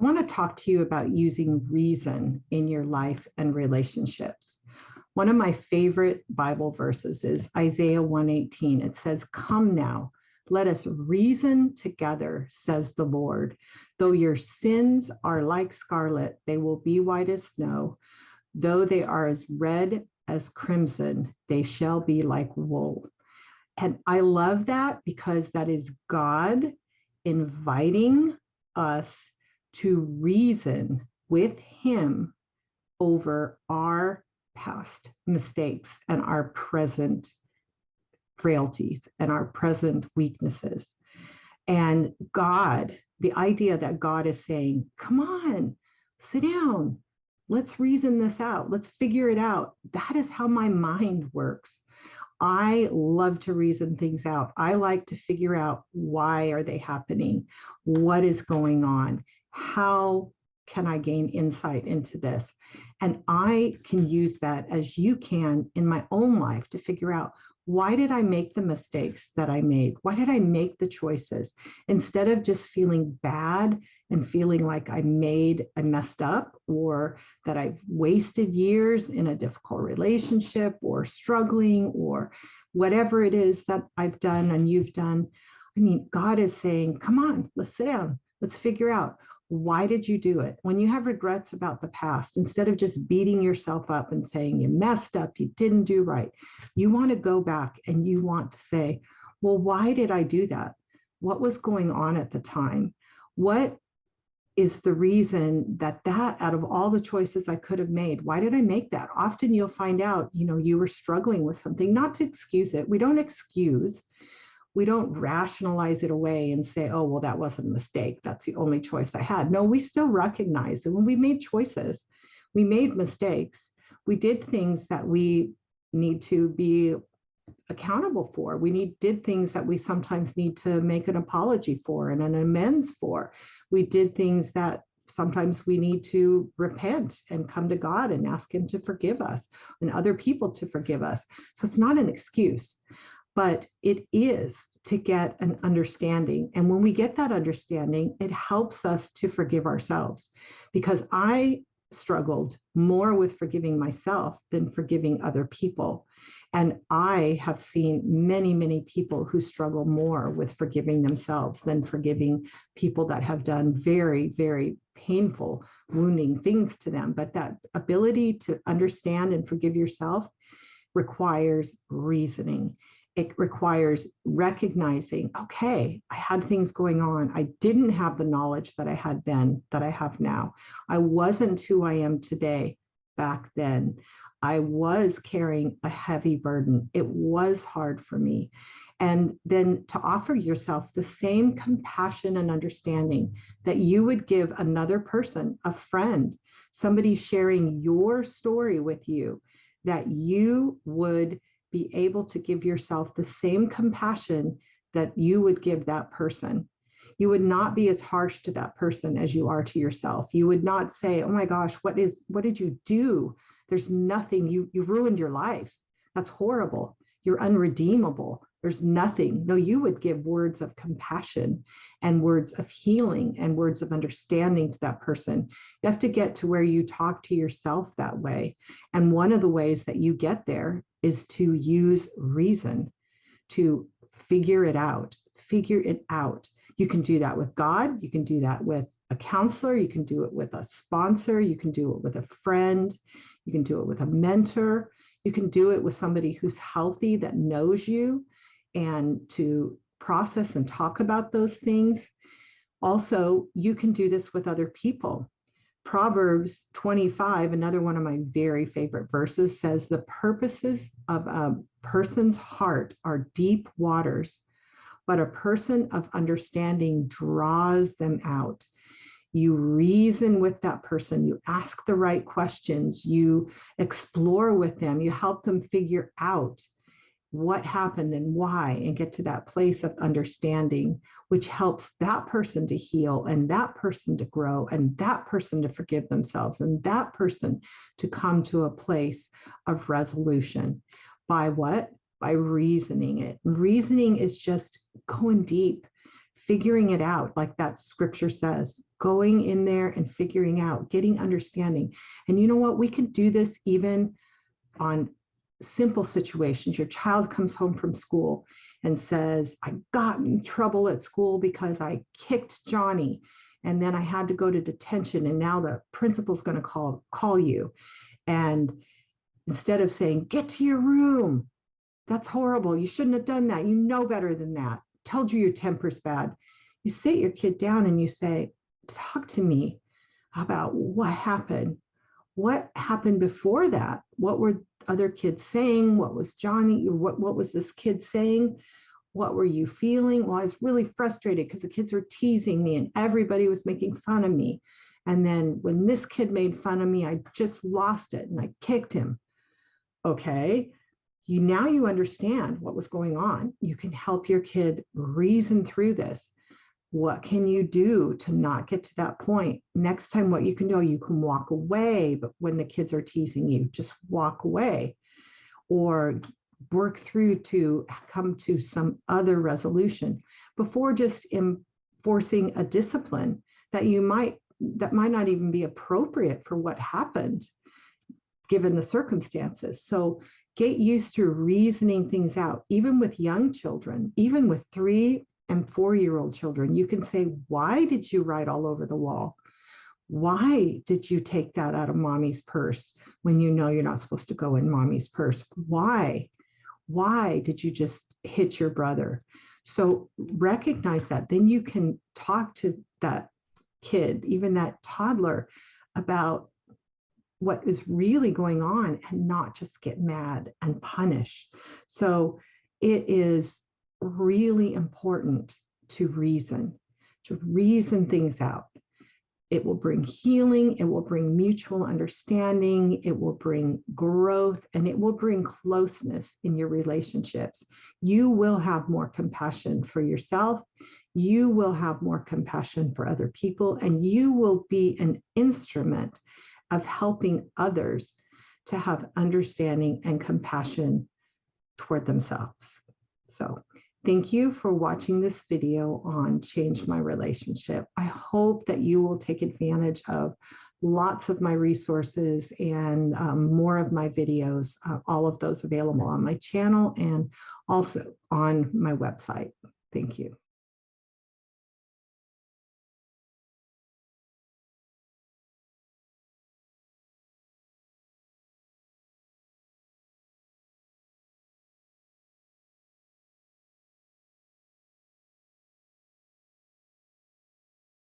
I want to talk to you about using reason in your life and relationships. One of my favorite Bible verses is Isaiah 118. It says, "Come now, let us reason together, says the Lord. Though your sins are like scarlet, they will be white as snow. Though they are as red as crimson, they shall be like wool." And I love that because that is God inviting us to reason with Him over our past mistakes and our present frailties and our present weaknesses. And God, the idea that God is saying, come on, sit down, let's reason this out, let's figure it out. That is how my mind works. I love to reason things out. I like to figure out, why are they happening? What is going on? How can I gain insight into this? And I can use that, as you can, in my own life to figure out, why did I make the mistakes that I made? Why did I make the choices? Instead of just feeling bad and feeling like I messed up, or that I've wasted years in a difficult relationship, or struggling, or whatever it is that I've done and you've done. I mean, God is saying, come on, let's sit down. Let's figure out, why did you do it? When you have regrets about the past, instead of just beating yourself up and saying you messed up, you didn't do right, you want to go back and you want to say, well, why did I do that? What was going on at the time? What is the reason that out of all the choices I could have made, why did I make that? Often you'll find out, you were struggling with something, not to excuse it. We don't excuse. We don't rationalize it away and say, oh, well, that wasn't a mistake. That's the only choice I had. No, we still recognize that when we made choices, we made mistakes. We did things that we need to be accountable for. We did things that we sometimes need to make an apology for and an amends for. We did things that sometimes we need to repent and come to God and ask Him to forgive us and other people to forgive us. So it's not an excuse, but it is to get an understanding. And when we get that understanding, it helps us to forgive ourselves, because I struggled more with forgiving myself than forgiving other people. And I have seen many, many people who struggle more with forgiving themselves than forgiving people that have done very, very painful, wounding things to them. But that ability to understand and forgive yourself requires reasoning. It requires recognizing, okay, I had things going on. I didn't have the knowledge that I had then that I have now. I wasn't who I am today back then. I was carrying a heavy burden. It was hard for me. And then to offer yourself the same compassion and understanding that you would give another person, a friend, somebody sharing your story with you, that you would be able to give yourself the same compassion that you would give that person. You would not be as harsh to that person as you are to yourself. You would not say, oh my gosh, what did you do? There's nothing, you ruined your life. That's horrible. You're unredeemable. There's nothing. No, you would give words of compassion and words of healing and words of understanding to that person. You have to get to where you talk to yourself that way. And one of the ways that you get there is to use reason to figure it out. Figure it out. You can do that with God. You can do that with a counselor. You can do it with a sponsor. You can do it with a friend. You can do it with a mentor. You can do it with somebody who's healthy, that knows you, and to process and talk about those things. Also, you can do this with other people. Proverbs 25, another one of my very favorite verses, says the purposes of a person's heart are deep waters, but a person of understanding draws them out. You reason with that person, you ask the right questions, you explore with them, you help them figure out what happened and why, and get to that place of understanding, which helps that person to heal and that person to grow and that person to forgive themselves and that person to come to a place of resolution. By what? By reasoning it. Reasoning is just going deep, figuring it out, like that scripture says, going in there and figuring out, getting understanding. And you know what? We can do this even on simple situations. Your child comes home from school and says, I got in trouble at school because I kicked Johnny. And then I had to go to detention. And now the principal's going to call you. And instead of saying, get to your room, that's horrible, you shouldn't have done that, you know better than that, told you your temper's bad. You sit your kid down and you say, talk to me about what happened. What happened before that? What were other kids saying? What was Johnny? What was this kid saying? What were you feeling? Well, I was really frustrated because the kids were teasing me and everybody was making fun of me. And then when this kid made fun of me, I just lost it and I kicked him. Okay, now you understand what was going on. You can help your kid reason through this. What can you do to not get to that point? Next time, what you can do, you can walk away, but when the kids are teasing you, just walk away or work through to come to some other resolution before just enforcing a discipline that might not even be appropriate for what happened given the circumstances. So get used to reasoning things out, even with young children, even with 3 and 4-year-old children. You can say, why did you write all over the wall? Why did you take that out of mommy's purse when you know you're not supposed to go in mommy's purse? Why? Why did you just hit your brother? So recognize that. Then you can talk to that kid, even that toddler, about what is really going on and not just get mad and punish. So it is really important to reason things out. It will bring healing, it will bring mutual understanding, it will bring growth, and it will bring closeness in your relationships. You will have more compassion for yourself, you will have more compassion for other people, and you will be an instrument of helping others to have understanding and compassion toward themselves. So thank you for watching this video on Change My Relationship. I hope that you will take advantage of lots of my resources and more of my videos, all of those available on my channel and also on my website. Thank you.